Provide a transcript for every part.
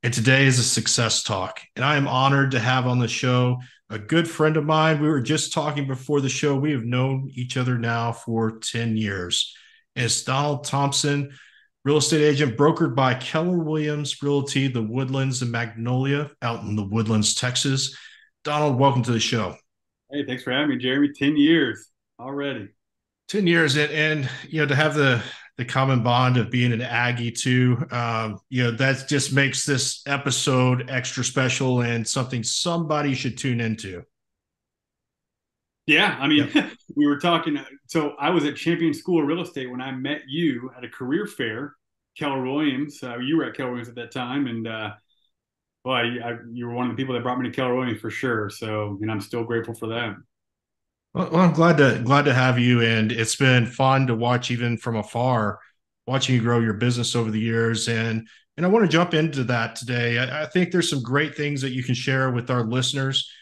and today is a success talk. And I am honored to have on the show a good friend of mine. We were just talking before the show. We have known each other now for 10 years. And it's Donald Thomson, real estate agent brokered by Keller Williams Realty, the Woodlands and Magnolia out in the Woodlands, Texas. Donald, welcome to the show. Hey, thanks for having me, Jeremy. 10 years already. 10 years and to have the common bond of being an Aggie too, that just makes this episode extra special and something somebody should tune into. Yeah, I mean, Yep. we were talking. So I was at Champion School of Real Estate when I met you at a career fair, Keller Williams. You were at Keller Williams at that time, and you were one of the people that brought me to Keller Williams for sure. So, and I'm still grateful for that. Well, I'm glad to have you, and it's been fun to watch even from afar, watching you grow your business over the years. And I want to jump into that today. I think there's some great things that you can share with our listeners,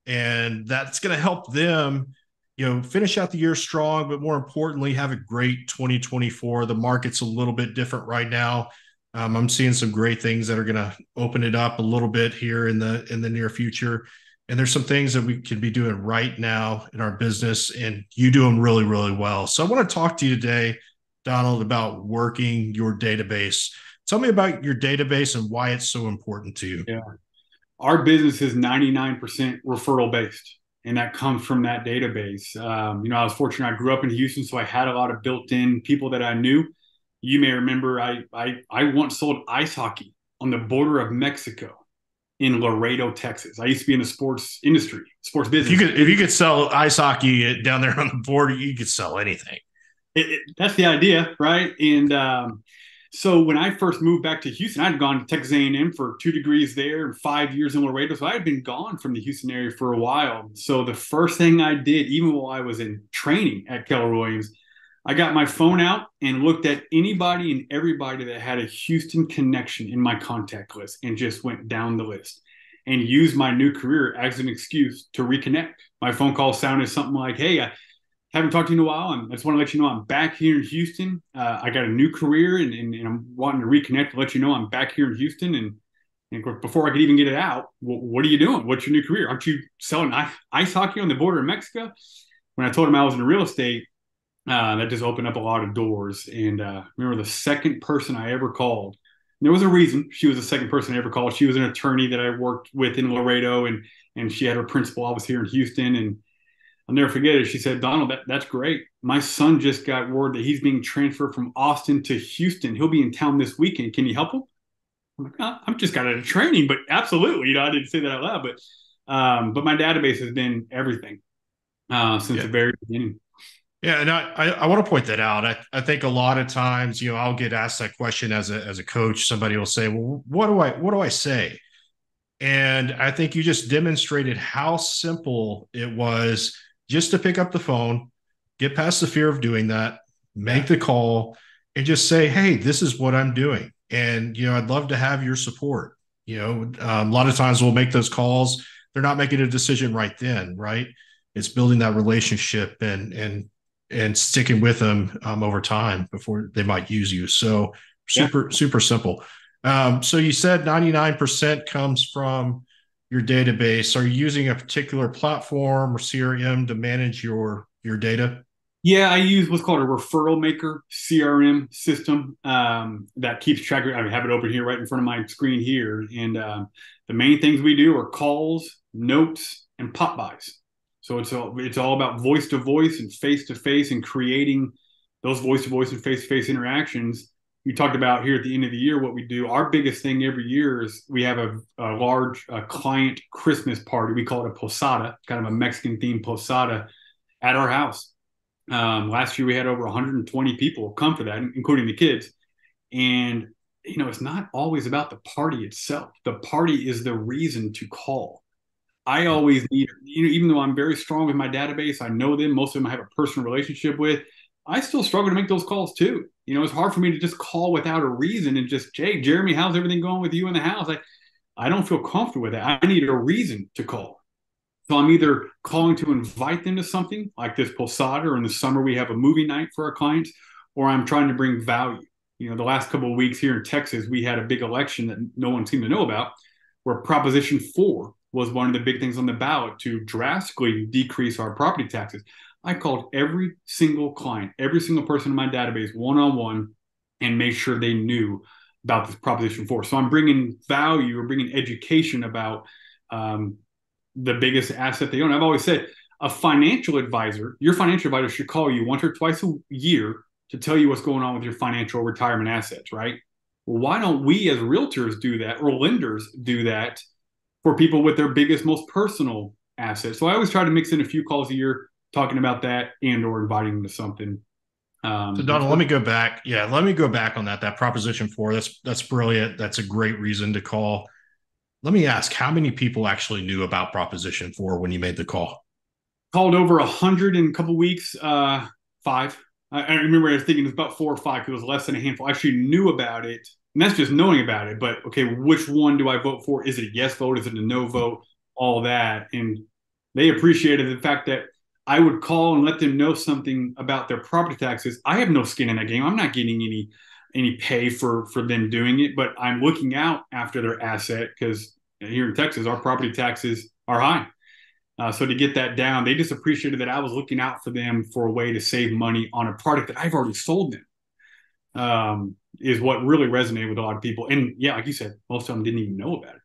and that's going to help them, finish out the year strong, but more importantly, have a great 2024. The market's a little bit different right now. I'm seeing some great things that are going to open it up a little bit here in the near future. And there's some things that we could be doing right now in our business, and you do them really, really well. So I want to talk to you today, Donald, about working your database. Tell me about your database and why it's so important to you. Yeah. Our business is 99% referral based, and that comes from that database. I was fortunate. I grew up in Houston, so I had a lot of built-in people that I knew. You may remember I once sold ice hockey on the border of Mexico in Laredo, Texas. I used to be in the sports industry, sports If you business. could, if you could sell ice hockey down there on the border, you could sell anything. That's the idea, right? And so when I first moved back to Houston, I'd gone to Texas A&M for 2 degrees there and 5 years in Laredo. So I had been gone from the Houston area for a while. So the first thing I did, even while I was in training at Keller Williams, I got my phone out and looked at anybody and everybody that had a Houston connection in my contact list and just went down the list and used my new career as an excuse to reconnect. My phone call sounded something like, "Hey, I haven't talked to you in a while, and I just want to let you know I'm back here in Houston. I got a new career, and I'm wanting to reconnect to let you know I'm back here in Houston." And of course, before I could even get it out, what are you doing? What's your new career? Aren't you selling ice hockey on the border of Mexico? When I told him I was in real estate, that just opened up a lot of doors. And remember the second person I ever called. There was a reason she was the second person I ever called. She was an attorney that I worked with in Laredo, and she had her principal office here in Houston. And I'll never forget it. She said, "Donald, that's great. My son just got word that he's being transferred from Austin to Houston. He'll be in town this weekend. Can you help him?" I'm like, "I'm just got out of training, but absolutely." I didn't say that out loud, but my database has been everything since Yeah. the very beginning. Yeah, and I want to point that out. I think a lot of times, I'll get asked that question as a coach. Somebody will say, "Well, what do I say?" And I think you just demonstrated how simple it was just to pick up the phone, get past the fear of doing that, make Yeah. the call, and just say, "Hey, this is what I'm doing." And, I'd love to have your support. A lot of times we'll make those calls. They're not making a decision right then, right? It's building that relationship and sticking with them over time before they might use you. So Yeah. super, super simple. So you said 99% comes from your database. Are you using a particular platform or CRM to manage your data? Yeah, I use what's called a referral maker CRM system that keeps track of. I have it open here right in front of my screen here, and the main things we do are calls, notes, and pop buys. So it's all about voice to voice and face to face and creating those voice to voice and face to face interactions. We talked about here at the end of the year what we do. Our biggest thing every year is we have a large client Christmas party. We call it a posada, kind of a Mexican themed posada at our house. Last year we had over 120 people come for that, including the kids. And it's not always about the party itself. The party is the reason to call. I always need, even though I'm very strong with my database, I know them. Most of them I have a personal relationship with. I still struggle to make those calls too. It's hard for me to just call without a reason and just, "Hey, Jeremy, how's everything going with you in the house?" I don't feel comfortable with that. I need a reason to call. So I'm either calling to invite them to something like this posada, or in the summer we have a movie night for our clients, or I'm trying to bring value. The last couple of weeks here in Texas, we had a big election that no one seemed to know about, where Proposition 4 was one of the big things on the ballot to drastically decrease our property taxes. I called every single client, every single person in my database one-on-one and made sure they knew about this Proposition 4. So I'm bringing value or bringing education about the biggest asset they own. I've always said a financial advisor, your financial advisor should call you once or twice a year to tell you what's going on with your financial retirement assets, right? Well, why don't we as realtors do that, or lenders do that for people with their biggest, most personal assets? So I always try to mix in a few calls a year talking about that and or inviting them to something. So Donald, let me go back. Yeah, let me go back on that. That Proposition 4. That's brilliant. That's a great reason to call. Let me ask, how many people actually knew about Proposition 4 when you made the call? Called over 100 in a couple weeks. Five. I remember I was thinking it was about 4 or 5 because it was less than a handful. I actually knew about it, and that's just knowing about it. But okay, which one do I vote for? Is it a yes vote? Is it a no vote? All that, and they appreciated the fact that I would call and let them know something about their property taxes. I have no skin in that game. I'm not getting any pay for them doing it, but I'm looking out after their asset because here in Texas, our property taxes are high. So to get that down, they just appreciated that I was looking out for them for a way to save money on a product that I've already sold them. Is what really resonated with a lot of people. And yeah, like you said, most of them didn't even know about it.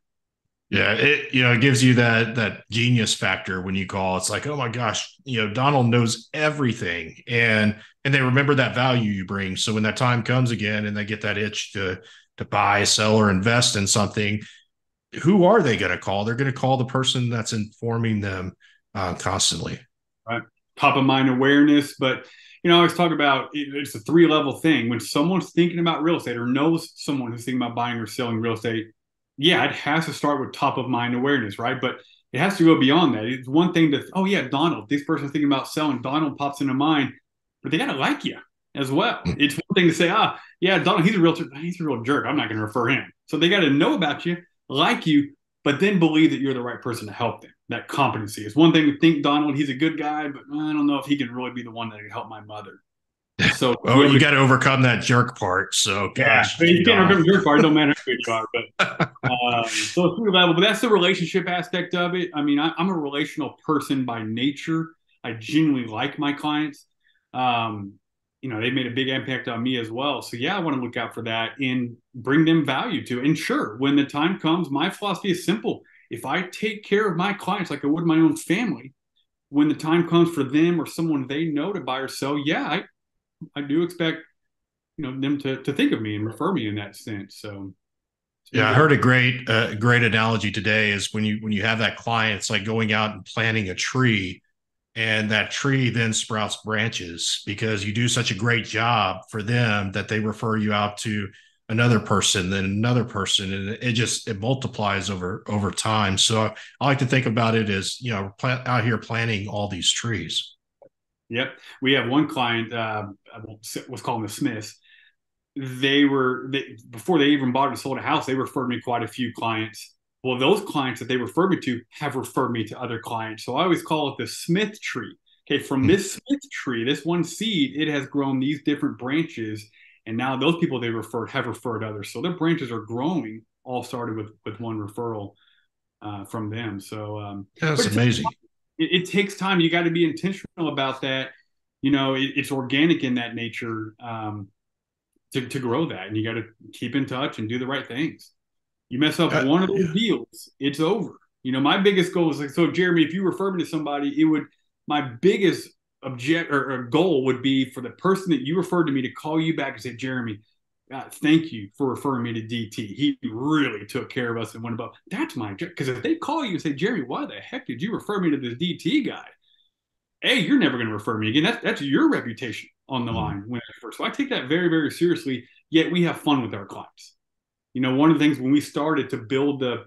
Yeah, it gives you that genius factor when you call. It's like, oh my gosh, Donald knows everything, and they remember that value you bring. So when that time comes again, and they get that itch to buy, sell, or invest in something, who are they going to call? They're going to call the person that's informing them constantly. Right. Top of mind awareness. But, I always talk about it's a 3-level thing. When someone's thinking about real estate or knows someone who's thinking about buying or selling real estate, yeah, it has to start with top of mind awareness, right? But it has to go beyond that. It's one thing to, oh, yeah, Donald, this person's thinking about selling. Donald pops into mind, but they got to like you as well. It's one thing to say, yeah, Donald, he's a realtor. He's a real jerk. I'm not going to refer him. So they got to know about you, like you, but then believe that you're the right person to help them. That competency. It's one thing to think Donald, he's a good guy, but I don't know if he can really be the one that can help my mother. So well, you got to overcome that jerk part. So yeah, gosh, but you can't overcome the jerk part. It don't matter how good you are. But so it's level. But that's the relationship aspect of it. I mean, I'm a relational person by nature. I genuinely like my clients. They made a big impact on me as well. So yeah, I want to look out for that and bring them value to it. And sure, when the time comes, my philosophy is simple. If I take care of my clients like I would my own family, when the time comes for them or someone they know to buy or sell, yeah, I do expect them to think of me and refer me in that sense. So yeah, I heard a great analogy today is when you have that client, it's like going out and planting a tree, and that tree then sprouts branches because you do such a great job for them that they refer you out to another person, then another person, and it multiplies over time. So I like to think about it as out here planting all these trees. Yep, we have one client. Let's call them the Smiths. Before they even bought or sold a house, they referred me quite a few clients. Well, those clients that they referred me to have referred me to other clients. So I always call it the Smith tree. Okay, from this Smith tree, this one seed, it has grown these different branches, and now those people they referred have referred others. So their branches are growing. All started with one referral from them. So that's amazing. It takes time. You got to be intentional about that. It's organic in that nature. To grow that, and you got to keep in touch and do the right things. You mess up one of those deals, it's over. My biggest goal is like, so Jeremy, if you refer me to somebody, my biggest object or goal would be for the person that you referred to me to call you back and say, Jeremy, thank you for referring me to DT. He really took care of us and went above. That's my job. Because if they call you and say, Jeremy, why the heck did you refer me to this DT guy? Hey, you're never going to refer me again. That's your reputation on the line. So I take that very, very seriously, yet we have fun with our clients. One of the things when we started to build the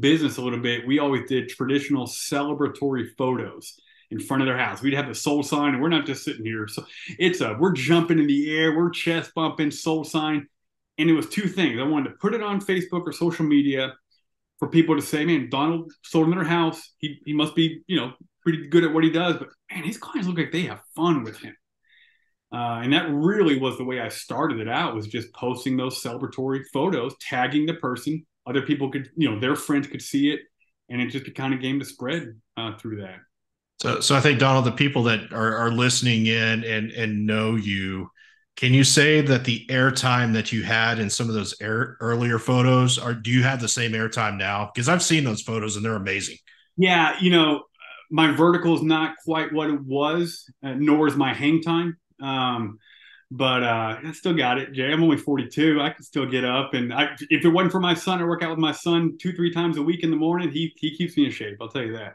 business a little bit, we always did traditional celebratory photos in front of their house. We'd have the sold sign, and we're not just sitting here. So we're jumping in the air, we're chest bumping, sold sign. And it was two things. I wanted to put it on Facebook or social media for people to say, man, Donald sold in their house. He must be, pretty good at what he does, but man, his clients look like they have fun with him. And that really was the way I started it out, was just posting those celebratory photos, tagging the person. Other people could, their friends could see it, and it just kind of came to spread through that. So I think Donald, the people that are listening in and know you, can you say that the airtime that you had in some of those earlier photos do you have the same airtime now? Because I've seen those photos and they're amazing. Yeah, my vertical is not quite what it was, nor is my hang time. But I still got it, Jay. I'm only 42. I can still get up, and if it wasn't for my son, I work out with my son 2, 3 times a week in the morning. He keeps me in shape. I'll tell you that.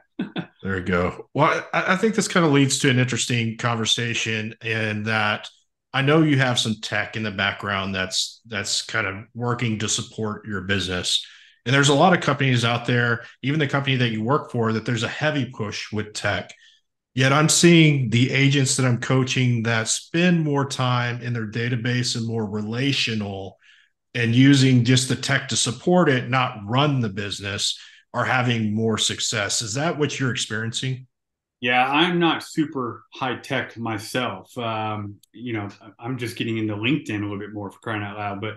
There you go. Well, I think this kind of leads to an interesting conversation in that I know you have some tech in the background that's kind of working to support your business. And there's a lot of companies out there, even the company that you work for, that there's a heavy push with tech. Yet I'm seeing the agents that I'm coaching that spend more time in their database and more relational and using just the tech to support it, not run the business, are having more success. Is that what you're experiencing? Yeah, I'm not super high tech myself. I'm just getting into LinkedIn a little bit more, for crying out loud. But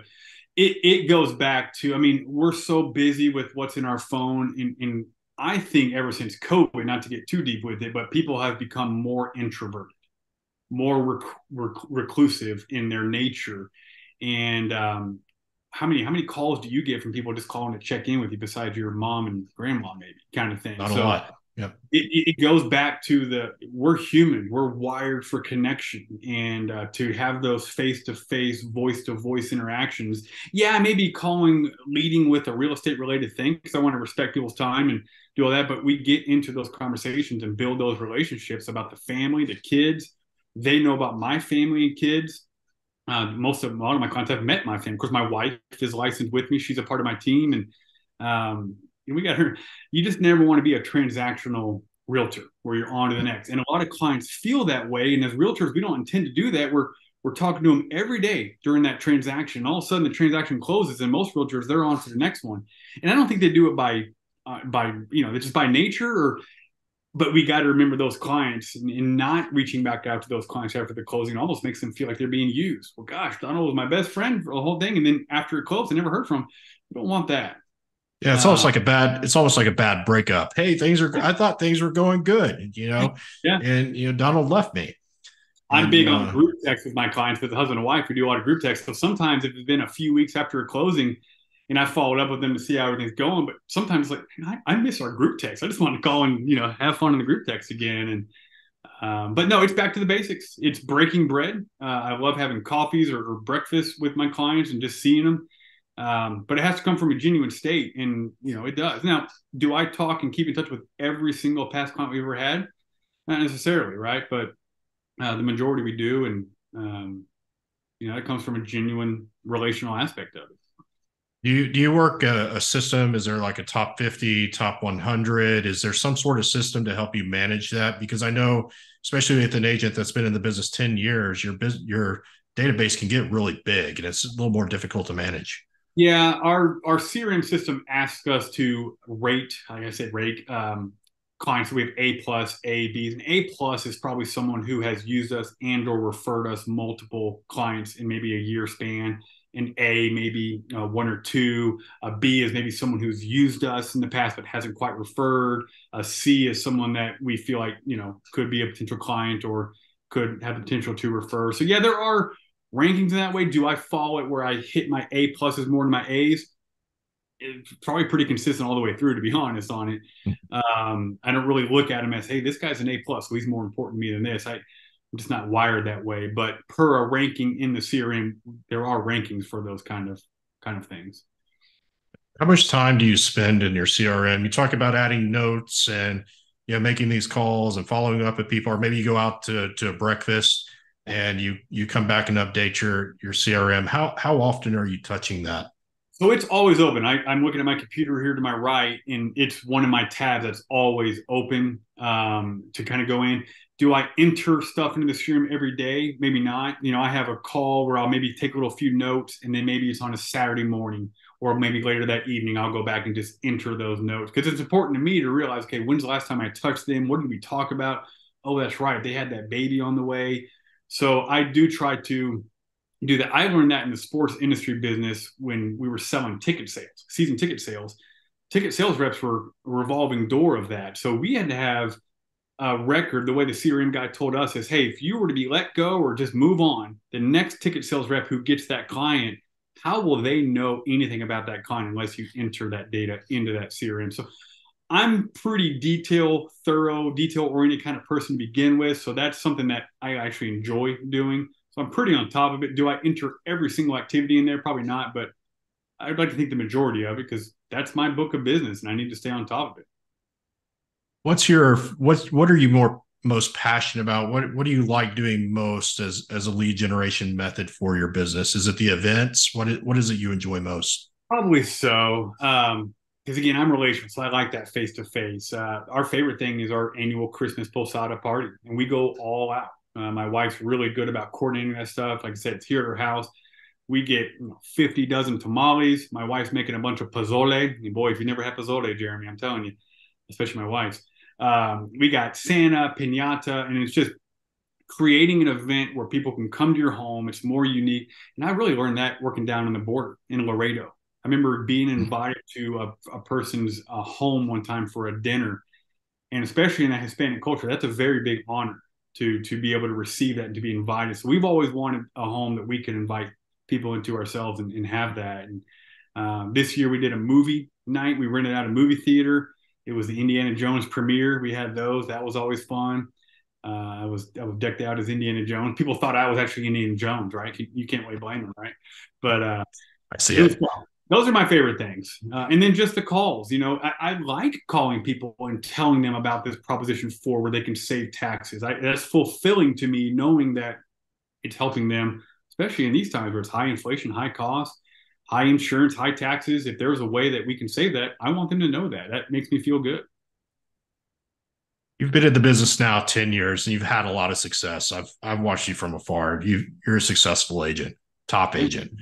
it goes back to, I mean, we're so busy with what's in our phone. And I think ever since COVID, not to get too deep with it, but people have become more introverted, more reclusive in their nature. And how many calls do you get from people just calling to check in with you besides your mom and grandma, maybe, kind of thing? Not a So lot. Yep. it goes back to we're human, we're wired for connection, and to have those face-to-face, voice-to-voice interactions. Yeah, maybe leading with a real estate related thing, because I want to respect people's time and do all that, but we get into those conversations and build those relationships about the family, the kids. They know about my family and kids. A lot of my clients have met my family. Of course, my wife is licensed with me. She's a part of my team, and we got her. You just never want to be a transactional realtor where you're on to the next. And a lot of clients feel that way. And as realtors, we don't intend to do that. We're talking to them every day during that transaction. All of a sudden, the transaction closes, and most realtors, they're on to the next one. And I don't think they do it they're just by nature, but we got to remember those clients, and not reaching back out to those clients after the closing almost makes them feel like they're being used. Well, gosh, Donald was my best friend for the whole thing, and then after it closed, I never heard from him. You don't want that. Yeah, Uh, it's almost like a bad breakup. Hey, I thought things were going good, yeah, and Donald left me. I'm And big on group text with my clients, with the husband and wife. We do a lot of group text. So sometimes if it's been a few weeks after a closing, and I followed up with them to see how everything's going, but sometimes like I miss our group text. I just want to call and have fun in the group text again. And but no, it's back to the basics. It's breaking bread. I love having coffees or breakfast with my clients and just seeing them. But it has to come from a genuine state, and it does. Now, do I talk and keep in touch with every single past client we've ever had? Not necessarily, right? But the majority we do, and it comes from a genuine relational aspect of it. do you work a system? Is there like a top 50, top 100? Is there some sort of system to help you manage that? Because I know, especially with an agent that's been in the business 10 years, your database can get really big and it's a little more difficult to manage. Yeah, our CRM system asks us to rate, like I said, rate clients. We have A plus, A, Bs, and A plus is probably someone who has used us and or referred us multiple clients in maybe a year span. An A maybe one or two. A B is maybe someone who's used us in the past but hasn't quite referred. A C is someone that we feel like could be a potential client or could have the potential to refer. So yeah, there are rankings in that way. Do I follow it where I hit my A pluses more than my A's? It's probably pretty consistent all the way through, to be honest on it. I don't really look at him as, hey, this guy's an A plus, so he's more important to me than this. I'm just not wired that way. But per a ranking in the CRM, there are rankings for those kind of things. How much time do you spend in your CRM? You talk about adding notes and making these calls and following up with people, or maybe you go out to a breakfast and you come back and update your CRM. How often are you touching that? So it's always open. I'm looking at my computer here to my right, and it's one of my tabs that's always open to kind of go in. Do I enter stuff into the stream every day? Maybe not. I have a call where I'll maybe take a little few notes, and then maybe it's on a Saturday morning, or maybe later that evening, I'll go back and just enter those notes, because it's important to me to realize, okay, when's the last time I touched them? What did we talk about? Oh, that's right. They had that baby on the way. So I do try to do that. I learned that in the sports industry business when we were selling ticket sales, season ticket sales. Ticket sales reps were a revolving door of that. So we had to have a record. The way the CRM guy told us is, hey, if you were to be let go or just move on, the next ticket sales rep who gets that client, how will they know anything about that client unless you enter that data into that CRM? So I'm pretty thorough, detail oriented kind of person to begin with. So that's something that I actually enjoy doing. So I'm pretty on top of it. Do I enter every single activity in there? Probably not, but I'd like to think the majority of it because that's my book of business and I need to stay on top of it. What are you most passionate about? What do you like doing most as a lead generation method for your business? Is it the events? What is it you enjoy most? Probably so. Because again, I'm relational, so I like that face to face. Our favorite thing is our annual Christmas posada party, and we go all out. My wife's really good about coordinating that stuff. Like I said, it's here at her house. We get 50 dozen tamales. My wife's making a bunch of pozole. And boy, if you never had pozole, Jeremy, I'm telling you, especially my wife's. We got Santa, pinata, and it's just creating an event where people can come to your home. It's more unique. And I really learned that working down on the border in Laredo. I remember being invited to a person's home one time for a dinner. And especially in that Hispanic culture, that's a very big honor to be able to receive that and to be invited. So we've always wanted a home that we can invite people into ourselves and have that. And this year we did a movie night. We rented out a movie theater. It was the Indiana Jones premiere. We had those. That was always fun. I was decked out as Indiana Jones. People thought I was actually Indiana Jones, right? You can't really blame them, right? But I see it was it. fun. Those are my favorite things. And then just the calls. I like calling people and telling them about this Proposition 4 where they can save taxes. That's fulfilling to me knowing that it's helping them, especially in these times where it's high inflation, high cost, high insurance, high taxes. If there's a way that we can save that, I want them to know that. That makes me feel good. You've been in the business now 10 years and you've had a lot of success. I've watched you from afar. You're a successful agent, top Thank agent. you.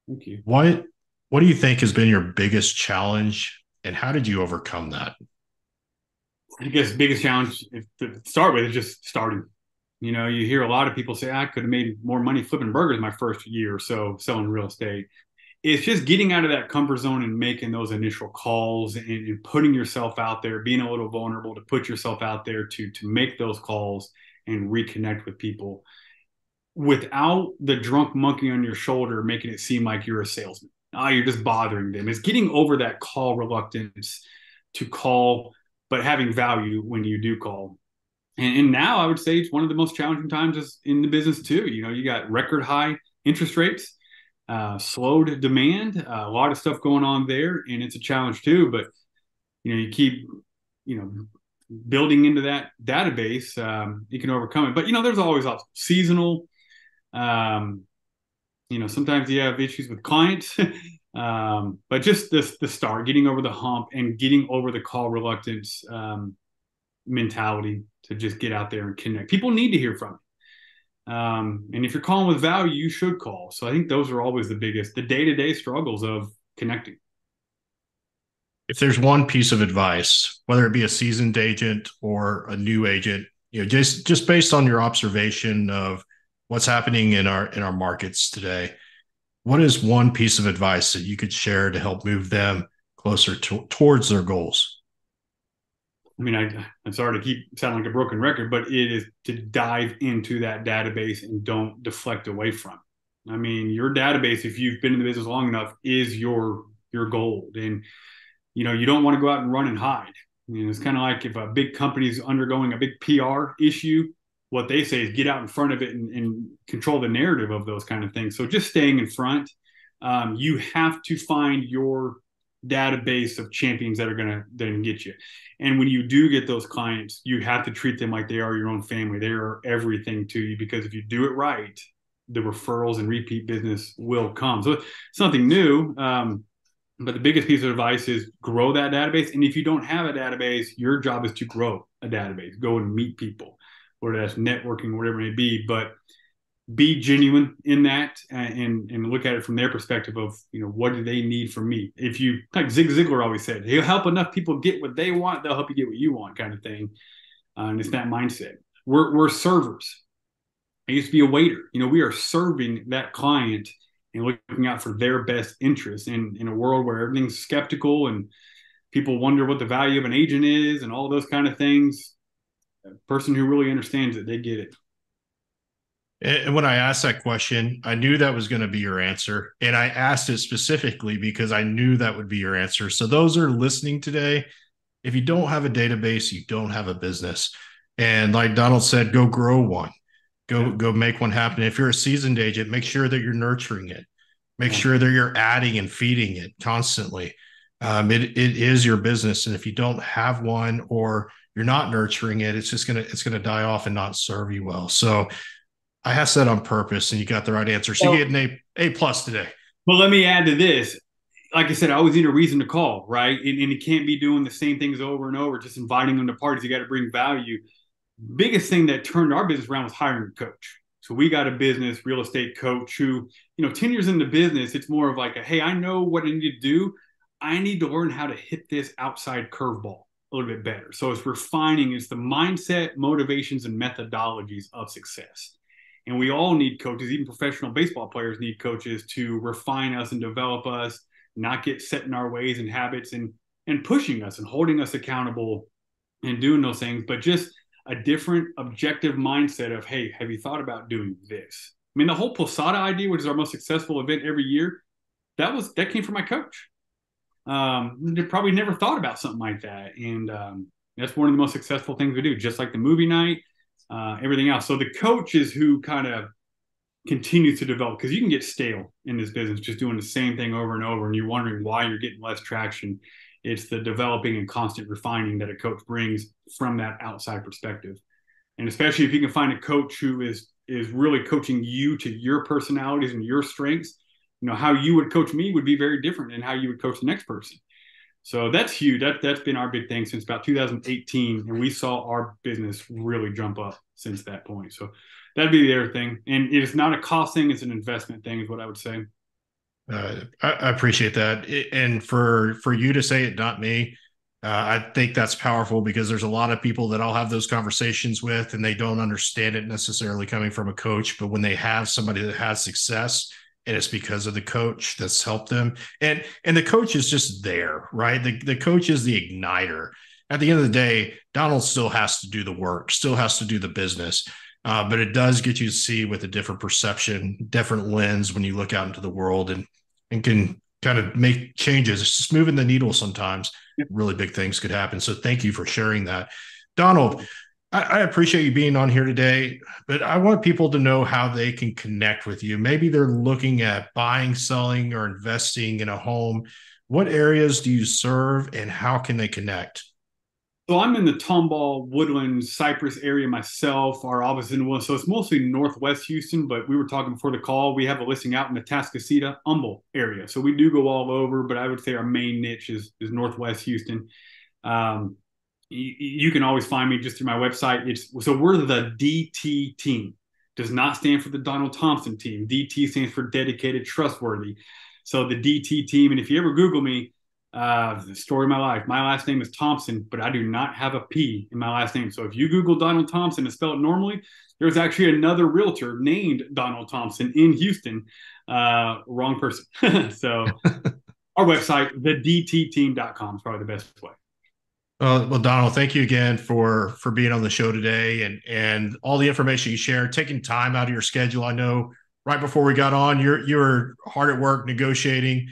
Thank you. What do you think has been your biggest challenge and how did you overcome that? I guess the biggest challenge to start with is just starting. You hear a lot of people say, I could have made more money flipping burgers my first year or so selling real estate. It's just getting out of that comfort zone and making those initial calls and putting yourself out there, being a little vulnerable to put yourself out there to make those calls and reconnect with people without the drunk monkey on your shoulder making it seem like you're a salesman. Oh, you're just bothering them. It's getting over that call reluctance to call, but having value when you do call. And now I would say it's one of the most challenging times in the business too. You got record high interest rates, slowed demand, a lot of stuff going on there, and it's a challenge too. But you keep you know building into that database, you can overcome it. But there's always seasonal. Um, sometimes you have issues with clients, but just the start, getting over the hump and getting over the call reluctance mentality to just get out there and connect. People need to hear from you. And if you're calling with value, you should call. So I think those are always the day-to-day struggles of connecting. If there's one piece of advice, whether it be a seasoned agent or a new agent, just based on your observation of what's happening in our markets today, what is one piece of advice that you could share to help move them closer towards their goals? I mean, I'm sorry to keep sounding like a broken record, but it is to dive into that database and don't deflect away from it. I mean, your database, if you've been in the business long enough, is your gold. And, you don't want to go out and run and hide. It's kind of like if a big company is undergoing a big PR issue, what they say is get out in front of it and control the narrative of those kind of things. So just staying in front, you have to find your database of champions that are going to then get you. And when you do get those clients, you have to treat them like they are your own family. They are everything to you because if you do it right, the referrals and repeat business will come. So it's nothing new. But the biggest piece of advice is grow that database. And if you don't have a database, your job is to grow a database. Go and meet people, whether that's networking, whatever it may be. But be genuine in that and look at it from their perspective of, what do they need from me? If you, like Zig Ziglar always said, he'll help enough people get what they want, they'll help you get what you want kind of thing. And it's that mindset. We're servers. I used to be a waiter. We are serving that client and looking out for their best interests in a world where everything's skeptical and people wonder what the value of an agent is and all those kind of things. A person who really understands it, they get it. And when I asked that question, I knew that was going to be your answer. And I asked it specifically because I knew that would be your answer. So, those are listening today, if you don't have a database, you don't have a business. And like Donald said, go grow one, Yeah. go make one happen. If you're a seasoned agent, make sure that you're nurturing it, make Yeah. sure that you're adding and feeding it constantly. It is your business. And if you don't have one or you're not nurturing it, it's gonna die off and not serve you well. So I asked that on purpose, and you got the right answer. So you Well, get an A plus today. but let me add to this. Like I said, I always need a reason to call, right? And you can't be doing the same things over and over, just inviting them to parties. You got to bring value. Biggest thing that turned our business around was hiring a coach. So we got a business real estate coach who, 10 years into business, it's more of like, hey, I know what I need to do. I need to learn how to hit this outside curveball a little bit better. So it's refining, it's the mindset, motivations, and methodologies of success. And we all need coaches, even professional baseball players need coaches to refine us and develop us, not get set in our ways and habits and pushing us and holding us accountable and doing those things, but just a different objective mindset of, hey, have you thought about doing this? I mean, the whole Posada idea, which is our most successful event every year, that came from my coach. They probably never thought about something like that, and that's one of the most successful things we do. Just like the movie night, everything else. So the coach is who kind of continues to develop, because you can get stale in this business just doing the same thing over and over, and you're wondering why you're getting less traction. It's the developing and constant refining that a coach brings from that outside perspective. And especially if you can find a coach who is really coaching you to your personalities and your strengths, how you would coach me would be very different than how you would coach the next person. So that's huge. That's been our big thing since about 2018, and we saw our business really jump up since that point. So that'd be the other thing. And it's not a cost thing; it's an investment thing, is what I would say. I appreciate that, and for you to say it, not me. I think that's powerful because there's a lot of people that I'll have those conversations with, and they don't understand it necessarily coming from a coach. But when they have somebody that has success, and it's because of the coach that's helped them, and the coach is just there, right? The coach is the igniter. At the end of the day, Donald still has to do the work, still has to do the business. But it does get you to see with a different perception, different lens when you look out into the world and can kind of make changes. It's just moving the needle sometimes. Really big things could happen. So thank you for sharing that. Donald, I appreciate you being on here today, but I want people to know how they can connect with you. Maybe they're looking at buying, selling, or investing in a home. What areas do you serve and how can they connect? So I'm in the Tomball, Woodlands, Cypress area myself. Our office is in Woodlands, so it's mostly Northwest Houston. But we were talking before the call. We have a listing out in the Tascasita, Humble area. So we do go all over, but I would say our main niche is Northwest Houston. Um, you can always find me just through my website. So we're the DT team. Does not stand for the Donald Thomson team. DT stands for dedicated, trustworthy. So the DT team. And if you ever Google me, the story of my life. My last name is Thompson, but I do not have a P in my last name. So if you Google Donald Thomson and spell it normally, there's actually another realtor named Donald Thomson in Houston. Wrong person. So our website, thedtteam.com, is probably the best way. Well, Donald, thank you again for being on the show today and all the information you shared, taking time out of your schedule. I know right before we got on, you're hard at work negotiating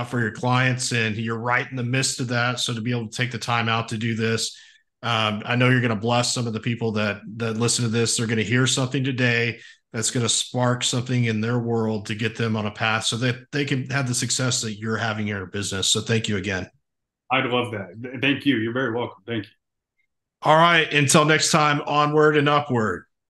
for your clients, and you're right in the midst of that. So to be able to take the time out to do this, I know you're going to bless some of the people that listen to this. They're going to hear something today that's going to spark something in their world to get them on a path so that they can have the success that you're having in your business. So thank you again. I'd love that. Thank you. You're very welcome. Thank you. All right. Until next time, onward and upward.